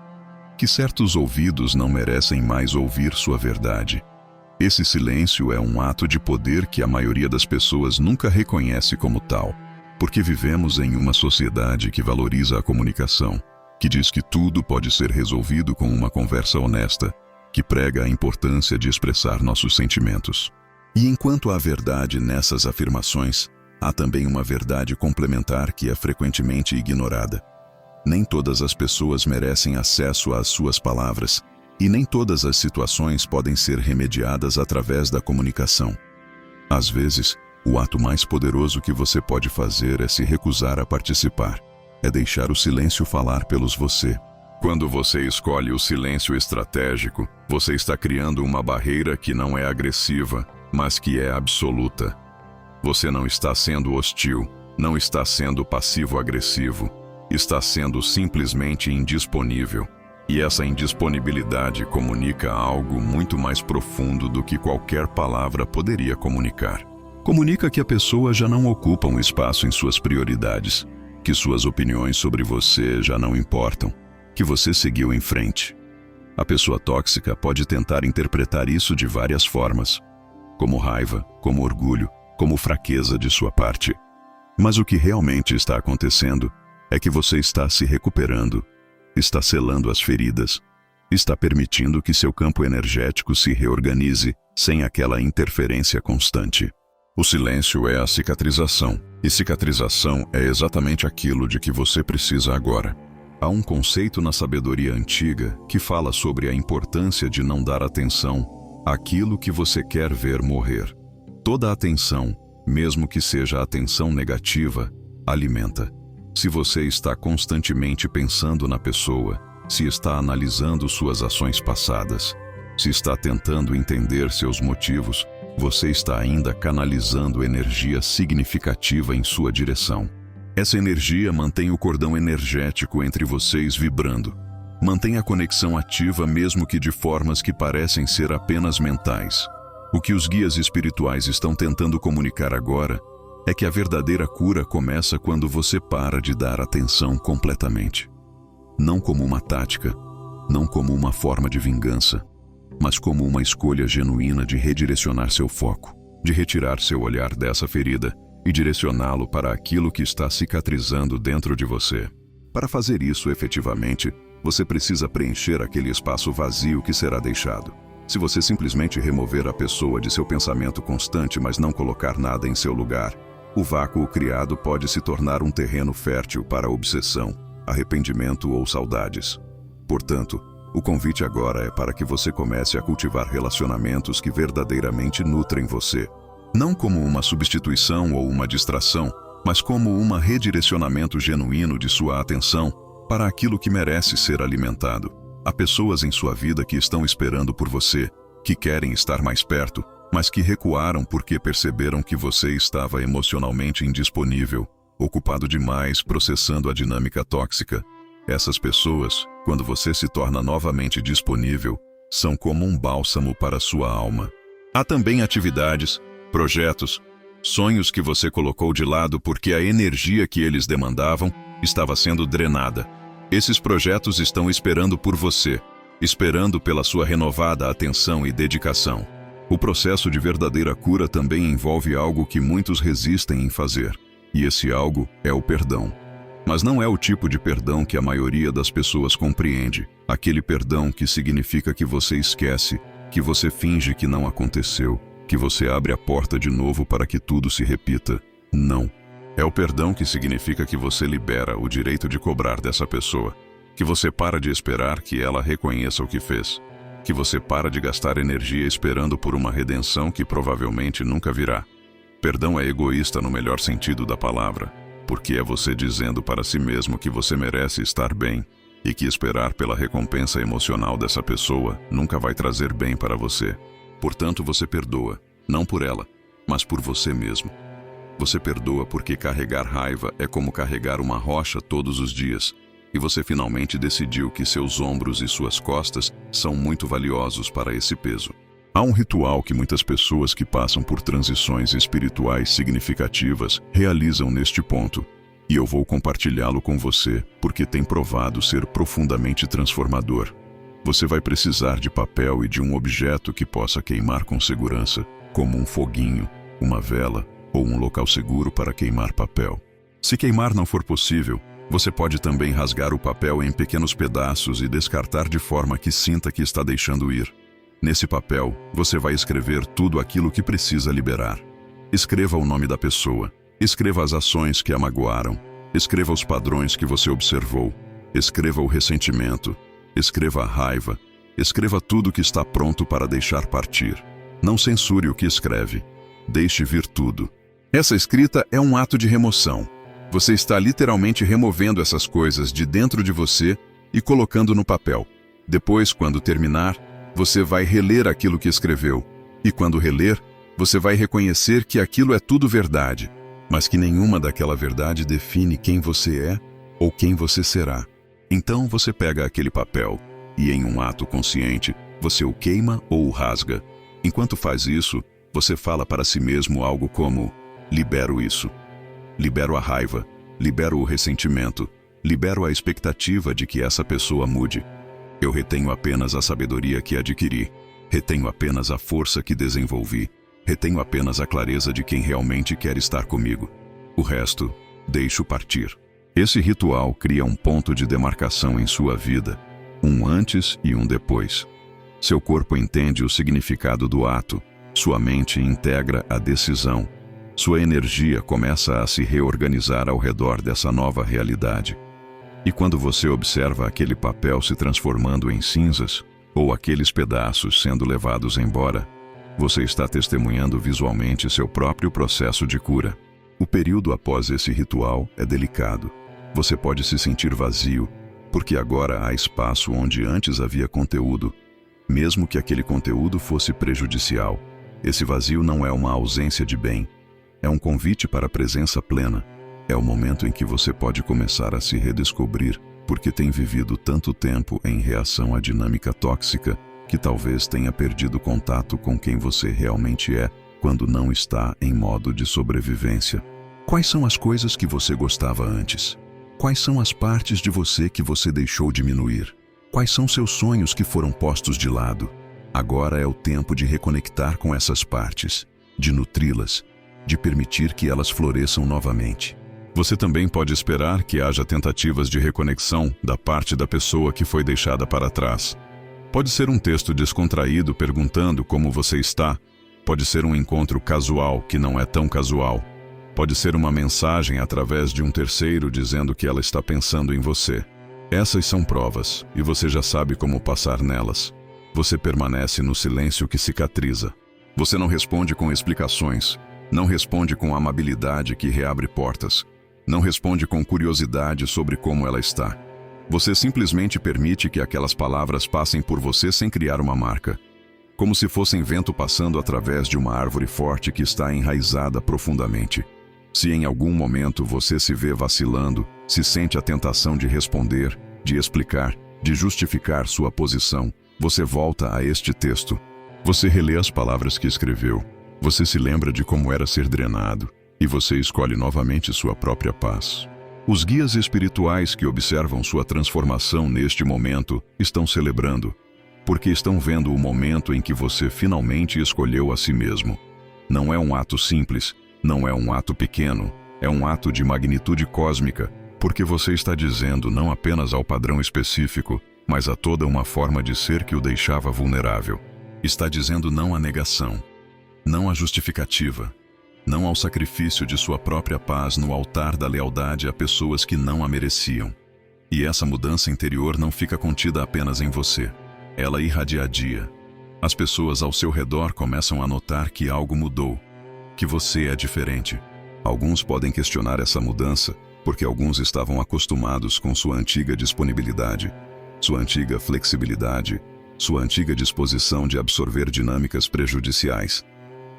que certos ouvidos não merecem mais ouvir sua verdade. Esse silêncio é um ato de poder que a maioria das pessoas nunca reconhece como tal, porque vivemos em uma sociedade que valoriza a comunicação, que diz que tudo pode ser resolvido com uma conversa honesta, que prega a importância de expressar nossos sentimentos. E enquanto há verdade nessas afirmações, há também uma verdade complementar que é frequentemente ignorada. Nem todas as pessoas merecem acesso às suas palavras, e nem todas as situações podem ser remediadas através da comunicação. Às vezes, o ato mais poderoso que você pode fazer é se recusar a participar. É deixar o silêncio falar pelos você. Quando você escolhe o silêncio estratégico, você está criando uma barreira que não é agressiva, mas que é absoluta. Você não está sendo hostil, não está sendo passivo-agressivo, está sendo simplesmente indisponível. E essa indisponibilidade comunica algo muito mais profundo do que qualquer palavra poderia comunicar. Comunica que a pessoa já não ocupa um espaço em suas prioridades, que suas opiniões sobre você já não importam, que você seguiu em frente. A pessoa tóxica pode tentar interpretar isso de várias formas, como raiva, como orgulho, como fraqueza de sua parte. Mas o que realmente está acontecendo é que você está se recuperando, está selando as feridas, está permitindo que seu campo energético se reorganize sem aquela interferência constante. O silêncio é a cicatrização, e cicatrização é exatamente aquilo de que você precisa agora. Há um conceito na sabedoria antiga que fala sobre a importância de não dar atenção àquilo que você quer ver morrer. Toda atenção, mesmo que seja atenção negativa, alimenta. Se você está constantemente pensando na pessoa, se está analisando suas ações passadas, se está tentando entender seus motivos, você está ainda canalizando energia significativa em sua direção. Essa energia mantém o cordão energético entre vocês vibrando. Mantém a conexão ativa mesmo que de formas que parecem ser apenas mentais. O que os guias espirituais estão tentando comunicar agora é que a verdadeira cura começa quando você para de dar atenção completamente. Não como uma tática, não como uma forma de vingança, mas como uma escolha genuína de redirecionar seu foco, de retirar seu olhar dessa ferida e direcioná-lo para aquilo que está cicatrizando dentro de você. Para fazer isso efetivamente, você precisa preencher aquele espaço vazio que será deixado. Se você simplesmente remover a pessoa de seu pensamento constante, mas não colocar nada em seu lugar, o vácuo criado pode se tornar um terreno fértil para obsessão, arrependimento ou saudades. Portanto, o convite agora é para que você comece a cultivar relacionamentos que verdadeiramente nutrem você. Não como uma substituição ou uma distração, mas como um redirecionamento genuíno de sua atenção para aquilo que merece ser alimentado. Há pessoas em sua vida que estão esperando por você, que querem estar mais perto, mas que recuaram porque perceberam que você estava emocionalmente indisponível, ocupado demais processando a dinâmica tóxica. Essas pessoas, quando você se torna novamente disponível, são como um bálsamo para sua alma. Há também atividades, projetos, sonhos que você colocou de lado porque a energia que eles demandavam estava sendo drenada. Esses projetos estão esperando por você, esperando pela sua renovada atenção e dedicação. O processo de verdadeira cura também envolve algo que muitos resistem em fazer, e esse algo é o perdão. Mas não é o tipo de perdão que a maioria das pessoas compreende, aquele perdão que significa que você esquece, que você finge que não aconteceu, que você abre a porta de novo para que tudo se repita. Não. É o perdão que significa que você libera o direito de cobrar dessa pessoa, que você para de esperar que ela reconheça o que fez, que você para de gastar energia esperando por uma redenção que provavelmente nunca virá. Perdão é egoísta no melhor sentido da palavra, porque é você dizendo para si mesmo que você merece estar bem e que esperar pela recompensa emocional dessa pessoa nunca vai trazer bem para você. Portanto, você perdoa, não por ela, mas por você mesmo. Você perdoa porque carregar raiva é como carregar uma rocha todos os dias, e você finalmente decidiu que seus ombros e suas costas são muito valiosos para esse peso. Há um ritual que muitas pessoas que passam por transições espirituais significativas realizam neste ponto, e eu vou compartilhá-lo com você porque tem provado ser profundamente transformador. Você vai precisar de papel e de um objeto que possa queimar com segurança, como um foguinho, uma vela ou um local seguro para queimar papel. Se queimar não for possível, você pode também rasgar o papel em pequenos pedaços e descartar de forma que sinta que está deixando ir. Nesse papel, você vai escrever tudo aquilo que precisa liberar. Escreva o nome da pessoa, escreva as ações que a magoaram, escreva os padrões que você observou, escreva o ressentimento, escreva a raiva, escreva tudo que está pronto para deixar partir. Não censure o que escreve, deixe vir tudo. Essa escrita é um ato de remoção. Você está literalmente removendo essas coisas de dentro de você e colocando no papel. Depois, quando terminar, você vai reler aquilo que escreveu. E quando reler, você vai reconhecer que aquilo é tudo verdade, mas que nenhuma daquela verdade define quem você é ou quem você será. Então você pega aquele papel e, em um ato consciente, você o queima ou o rasga. Enquanto faz isso, você fala para si mesmo algo como: libero isso. Libero a raiva, libero o ressentimento, libero a expectativa de que essa pessoa mude. Eu retenho apenas a sabedoria que adquiri, retenho apenas a força que desenvolvi, retenho apenas a clareza de quem realmente quer estar comigo. O resto, deixo partir. Esse ritual cria um ponto de demarcação em sua vida, um antes e um depois. Seu corpo entende o significado do ato, sua mente integra a decisão. Sua energia começa a se reorganizar ao redor dessa nova realidade. E quando você observa aquele papel se transformando em cinzas, ou aqueles pedaços sendo levados embora, você está testemunhando visualmente seu próprio processo de cura. O período após esse ritual é delicado. Você pode se sentir vazio, porque agora há espaço onde antes havia conteúdo, mesmo que aquele conteúdo fosse prejudicial. Esse vazio não é uma ausência de bem. É um convite para a presença plena. É o momento em que você pode começar a se redescobrir, porque tem vivido tanto tempo em reação à dinâmica tóxica que talvez tenha perdido contato com quem você realmente é quando não está em modo de sobrevivência. Quais são as coisas que você gostava antes? Quais são as partes de você que você deixou diminuir? Quais são seus sonhos que foram postos de lado? Agora é o tempo de reconectar com essas partes, de nutri-las, de permitir que elas floresçam novamente. Você também pode esperar que haja tentativas de reconexão da parte da pessoa que foi deixada para trás. Pode ser um texto descontraído perguntando como você está. Pode ser um encontro casual que não é tão casual. Pode ser uma mensagem através de um terceiro dizendo que ela está pensando em você. Essas são provas, e você já sabe como passar nelas. Você permanece no silêncio que cicatriza. Você não responde com explicações. Não responde com amabilidade que reabre portas. Não responde com curiosidade sobre como ela está. Você simplesmente permite que aquelas palavras passem por você sem criar uma marca. Como se fossem vento passando através de uma árvore forte que está enraizada profundamente. Se em algum momento você se vê vacilando, se sente a tentação de responder, de explicar, de justificar sua posição, você volta a este texto. Você relê as palavras que escreveu. Você se lembra de como era ser drenado. E você escolhe novamente sua própria paz. Os guias espirituais que observam sua transformação neste momento estão celebrando, porque estão vendo o momento em que você finalmente escolheu a si mesmo. Não é um ato simples, não é um ato pequeno, é um ato de magnitude cósmica, porque você está dizendo não apenas ao padrão específico, mas a toda uma forma de ser que o deixava vulnerável. Está dizendo não à negação, não à justificativa, não ao sacrifício de sua própria paz no altar da lealdade a pessoas que não a mereciam. E essa mudança interior não fica contida apenas em você. Ela irradia. As pessoas ao seu redor começam a notar que algo mudou, que você é diferente. Alguns podem questionar essa mudança, porque alguns estavam acostumados com sua antiga disponibilidade, sua antiga flexibilidade, sua antiga disposição de absorver dinâmicas prejudiciais.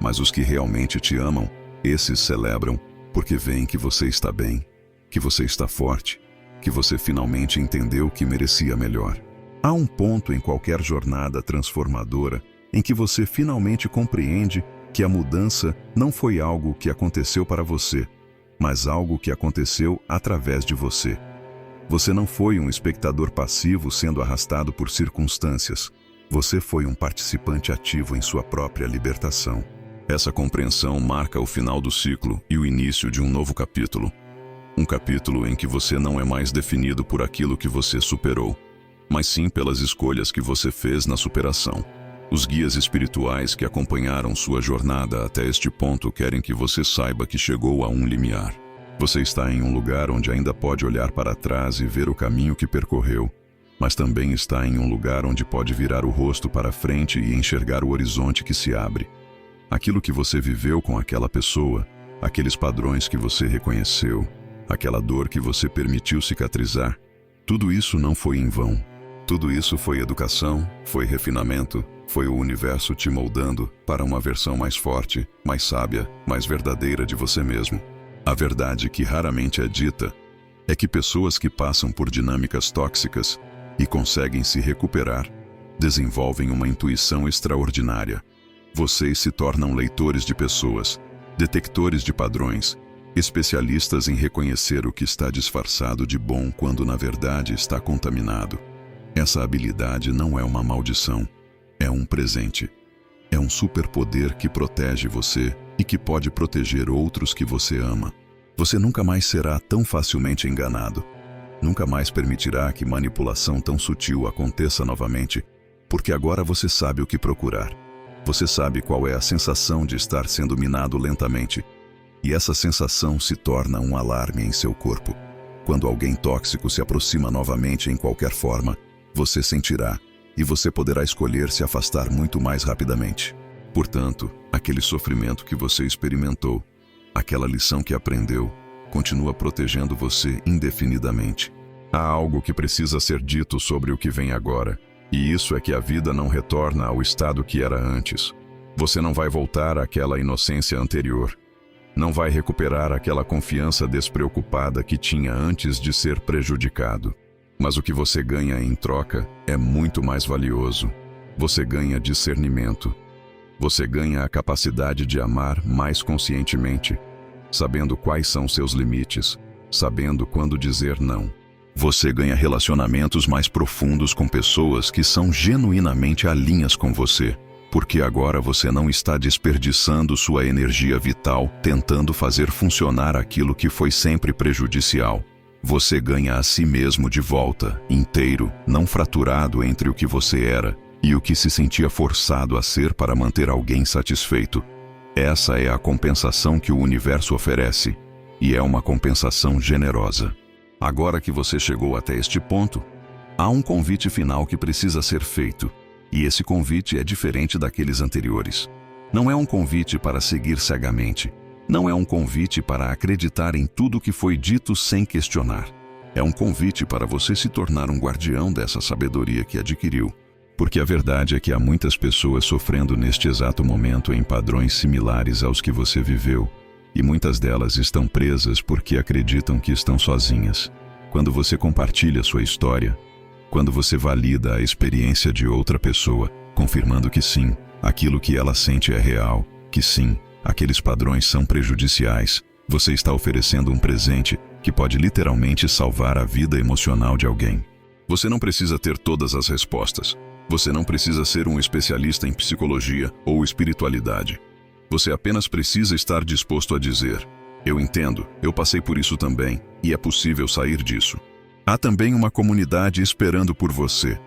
Mas os que realmente te amam, esses celebram, porque veem que você está bem, que você está forte, que você finalmente entendeu que merecia melhor. Há um ponto em qualquer jornada transformadora em que você finalmente compreende que a mudança não foi algo que aconteceu para você, mas algo que aconteceu através de você. Você não foi um espectador passivo sendo arrastado por circunstâncias. Você foi um participante ativo em sua própria libertação. Essa compreensão marca o final do ciclo e o início de um novo capítulo. Um capítulo em que você não é mais definido por aquilo que você superou, mas sim pelas escolhas que você fez na superação. Os guias espirituais que acompanharam sua jornada até este ponto querem que você saiba que chegou a um limiar. Você está em um lugar onde ainda pode olhar para trás e ver o caminho que percorreu, mas também está em um lugar onde pode virar o rosto para frente e enxergar o horizonte que se abre. Aquilo que você viveu com aquela pessoa, aqueles padrões que você reconheceu, aquela dor que você permitiu cicatrizar, tudo isso não foi em vão. Tudo isso foi educação, foi refinamento, foi o universo te moldando para uma versão mais forte, mais sábia, mais verdadeira de você mesmo. A verdade que raramente é dita é que pessoas que passam por dinâmicas tóxicas e conseguem se recuperar, desenvolvem uma intuição extraordinária. Vocês se tornam leitores de pessoas, detectores de padrões, especialistas em reconhecer o que está disfarçado de bom quando na verdade está contaminado. Essa habilidade não é uma maldição, é um presente. É um superpoder que protege você e que pode proteger outros que você ama. Você nunca mais será tão facilmente enganado. Nunca mais permitirá que manipulação tão sutil aconteça novamente, porque agora você sabe o que procurar. Você sabe qual é a sensação de estar sendo minado lentamente. E essa sensação se torna um alarme em seu corpo. Quando alguém tóxico se aproxima novamente em qualquer forma, você sentirá, e você poderá escolher se afastar muito mais rapidamente. Portanto, aquele sofrimento que você experimentou, aquela lição que aprendeu, continua protegendo você indefinidamente. Há algo que precisa ser dito sobre o que vem agora, e isso é que a vida não retorna ao estado que era antes. Você não vai voltar àquela inocência anterior. Não vai recuperar aquela confiança despreocupada que tinha antes de ser prejudicado. Mas o que você ganha em troca é muito mais valioso. Você ganha discernimento. Você ganha a capacidade de amar mais conscientemente, sabendo quais são seus limites, sabendo quando dizer não. Você ganha relacionamentos mais profundos com pessoas que são genuinamente alinhas com você, porque agora você não está desperdiçando sua energia vital tentando fazer funcionar aquilo que foi sempre prejudicial. Você ganha a si mesmo de volta, inteiro, não fraturado entre o que você era e o que se sentia forçado a ser para manter alguém satisfeito. Essa é a compensação que o universo oferece, e é uma compensação generosa. Agora que você chegou até este ponto, há um convite final que precisa ser feito, e esse convite é diferente daqueles anteriores. Não é um convite para seguir cegamente. Não é um convite para acreditar em tudo que foi dito sem questionar. É um convite para você se tornar um guardião dessa sabedoria que adquiriu. Porque a verdade é que há muitas pessoas sofrendo neste exato momento em padrões similares aos que você viveu, e muitas delas estão presas porque acreditam que estão sozinhas. Quando você compartilha sua história, quando você valida a experiência de outra pessoa, confirmando que sim, aquilo que ela sente é real, que sim, aqueles padrões são prejudiciais, você está oferecendo um presente que pode literalmente salvar a vida emocional de alguém. Você não precisa ter todas as respostas. Você não precisa ser um especialista em psicologia ou espiritualidade. Você apenas precisa estar disposto a dizer: eu entendo, eu passei por isso também, e é possível sair disso. Há também uma comunidade esperando por você.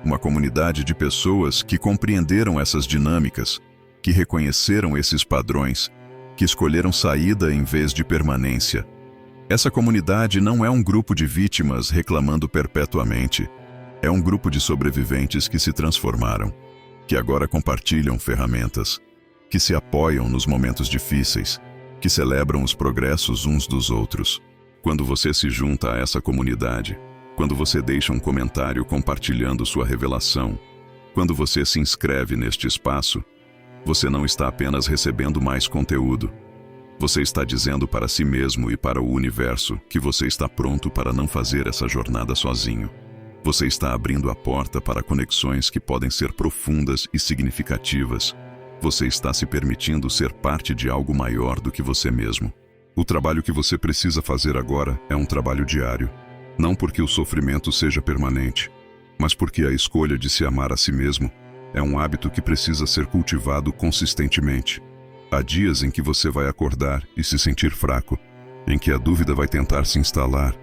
Uma comunidade de pessoas que compreenderam essas dinâmicas, que reconheceram esses padrões, que escolheram saída em vez de permanência. Essa comunidade não é um grupo de vítimas reclamando perpetuamente. É um grupo de sobreviventes que se transformaram, que agora compartilham ferramentas, que se apoiam nos momentos difíceis, que celebram os progressos uns dos outros. Quando você se junta a essa comunidade, quando você deixa um comentário compartilhando sua revelação, quando você se inscreve neste espaço, você não está apenas recebendo mais conteúdo. Você está dizendo para si mesmo e para o universo que você está pronto para não fazer essa jornada sozinho. Você está abrindo a porta para conexões que podem ser profundas e significativas. Você está se permitindo ser parte de algo maior do que você mesmo. O trabalho que você precisa fazer agora é um trabalho diário. Não porque o sofrimento seja permanente, mas porque a escolha de se amar a si mesmo é um hábito que precisa ser cultivado consistentemente. Há dias em que você vai acordar e se sentir fraco, em que a dúvida vai tentar se instalar,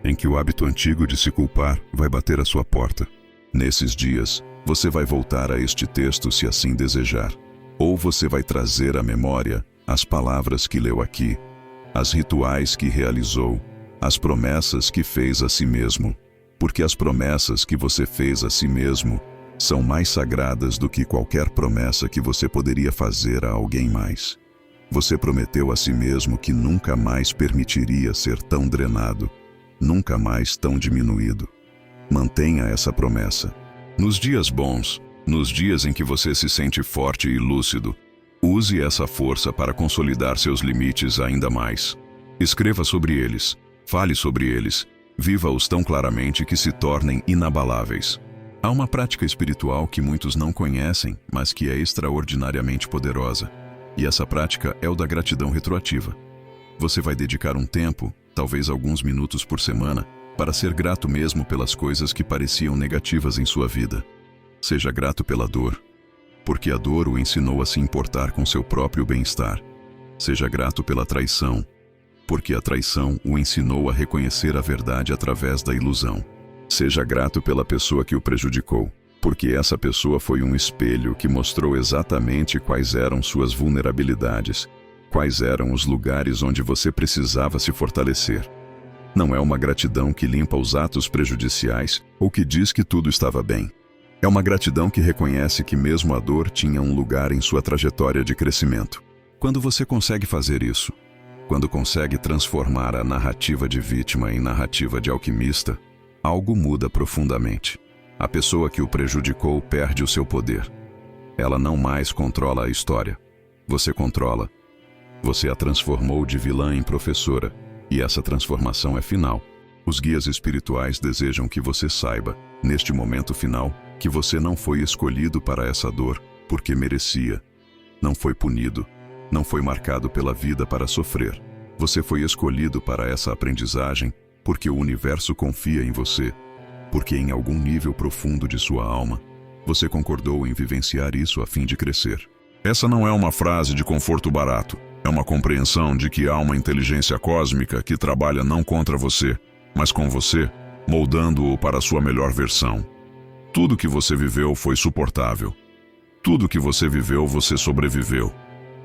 em que o hábito antigo de se culpar vai bater à sua porta. Nesses dias, você vai voltar a este texto se assim desejar. Ou você vai trazer à memória as palavras que leu aqui, as rituais que realizou, as promessas que fez a si mesmo. Porque as promessas que você fez a si mesmo são mais sagradas do que qualquer promessa que você poderia fazer a alguém mais. Você prometeu a si mesmo que nunca mais permitiria ser tão drenado, nunca mais tão diminuído. Mantenha essa promessa. Nos dias bons, nos dias em que você se sente forte e lúcido, use essa força para consolidar seus limites ainda mais. Escreva sobre eles, fale sobre eles, viva-os tão claramente que se tornem inabaláveis. Há uma prática espiritual que muitos não conhecem, mas que é extraordinariamente poderosa. E essa prática é o da gratidão retroativa. Você vai dedicar um tempo, talvez alguns minutos por semana, para ser grato mesmo pelas coisas que pareciam negativas em sua vida. Seja grato pela dor, porque a dor o ensinou a se importar com seu próprio bem-estar. Seja grato pela traição, porque a traição o ensinou a reconhecer a verdade através da ilusão. Seja grato pela pessoa que o prejudicou, porque essa pessoa foi um espelho que mostrou exatamente quais eram suas vulnerabilidades, quais eram os lugares onde você precisava se fortalecer. Não é uma gratidão que limpa os atos prejudiciais ou que diz que tudo estava bem. É uma gratidão que reconhece que mesmo a dor tinha um lugar em sua trajetória de crescimento. Quando você consegue fazer isso, quando consegue transformar a narrativa de vítima em narrativa de alquimista, algo muda profundamente. A pessoa que o prejudicou perde o seu poder. Ela não mais controla a história. Você controla. Você a transformou de vilã em professora, e essa transformação é final. Os guias espirituais desejam que você saiba, neste momento final, que você não foi escolhido para essa dor, porque merecia. Não foi punido, não foi marcado pela vida para sofrer. Você foi escolhido para essa aprendizagem, porque o universo confia em você, porque em algum nível profundo de sua alma, você concordou em vivenciar isso a fim de crescer. Essa não é uma frase de conforto barato. É uma compreensão de que há uma inteligência cósmica que trabalha não contra você, mas com você, moldando-o para a sua melhor versão. Tudo que você viveu foi suportável. Tudo que você viveu, você sobreviveu.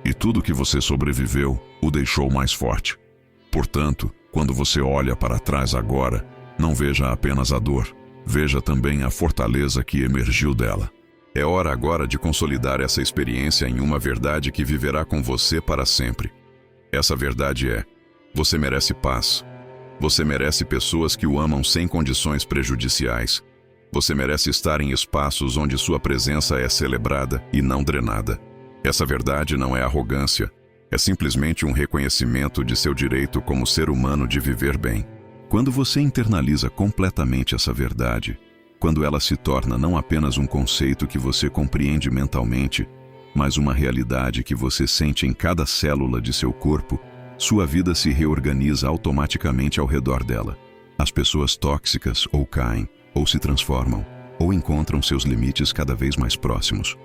E tudo que você sobreviveu, o deixou mais forte. Portanto, quando você olha para trás agora, não veja apenas a dor, veja também a fortaleza que emergiu dela. É hora agora de consolidar essa experiência em uma verdade que viverá com você para sempre. Essa verdade é: você merece paz. Você merece pessoas que o amam sem condições prejudiciais. Você merece estar em espaços onde sua presença é celebrada e não drenada. Essa verdade não é arrogância, é simplesmente um reconhecimento de seu direito como ser humano de viver bem. Quando você internaliza completamente essa verdade, quando ela se torna não apenas um conceito que você compreende mentalmente, mas uma realidade que você sente em cada célula de seu corpo, sua vida se reorganiza automaticamente ao redor dela. As pessoas tóxicas ou caem, ou se transformam, ou encontram seus limites cada vez mais próximos.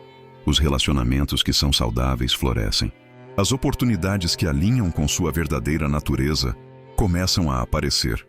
Os relacionamentos que são saudáveis florescem. As oportunidades que alinham com sua verdadeira natureza começam a aparecer.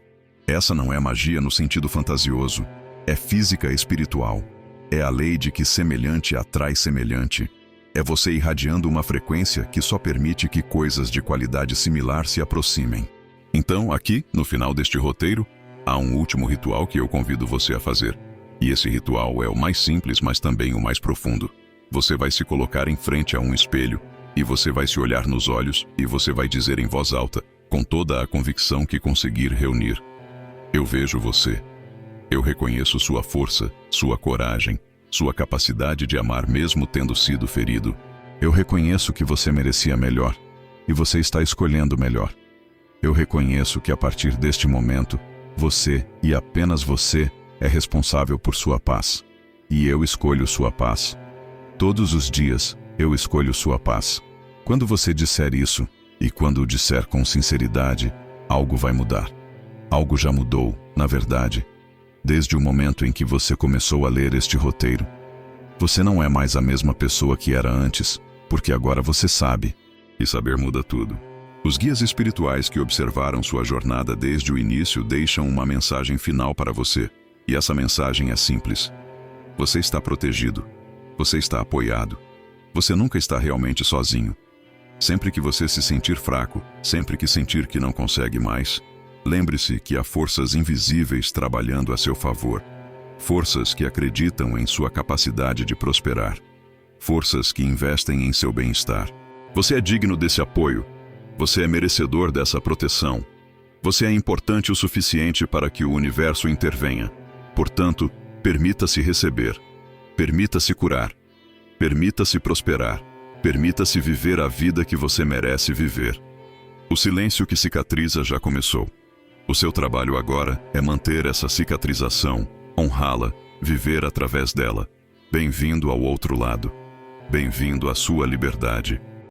Essa não é magia no sentido fantasioso. É física espiritual. É a lei de que semelhante atrai semelhante. É você irradiando uma frequência que só permite que coisas de qualidade similar se aproximem. Então, aqui, no final deste roteiro, há um último ritual que eu convido você a fazer. E esse ritual é o mais simples, mas também o mais profundo. Você vai se colocar em frente a um espelho, e você vai se olhar nos olhos, e você vai dizer em voz alta, com toda a convicção que conseguir reunir: eu vejo você. Eu reconheço sua força, sua coragem, sua capacidade de amar mesmo tendo sido ferido. Eu reconheço que você merecia melhor, e você está escolhendo melhor. Eu reconheço que a partir deste momento, você, e apenas você, é responsável por sua paz. E eu escolho sua paz. Todos os dias, eu escolho sua paz. Quando você disser isso, e quando o disser com sinceridade, algo vai mudar. Algo já mudou, na verdade. Desde o momento em que você começou a ler este roteiro. Você não é mais a mesma pessoa que era antes, porque agora você sabe. E saber muda tudo. Os guias espirituais que observaram sua jornada desde o início deixam uma mensagem final para você. E essa mensagem é simples. Você está protegido. Você está apoiado. Você nunca está realmente sozinho. Sempre que você se sentir fraco, sempre que sentir que não consegue mais, lembre-se que há forças invisíveis trabalhando a seu favor. Forças que acreditam em sua capacidade de prosperar. Forças que investem em seu bem-estar. Você é digno desse apoio. Você é merecedor dessa proteção. Você é importante o suficiente para que o universo intervenha. Portanto, permita-se receber. Permita-se curar. Permita-se prosperar. Permita-se viver a vida que você merece viver. O silêncio que cicatriza já começou. O seu trabalho agora é manter essa cicatrização, honrá-la, viver através dela. Bem-vindo ao outro lado. Bem-vindo à sua liberdade.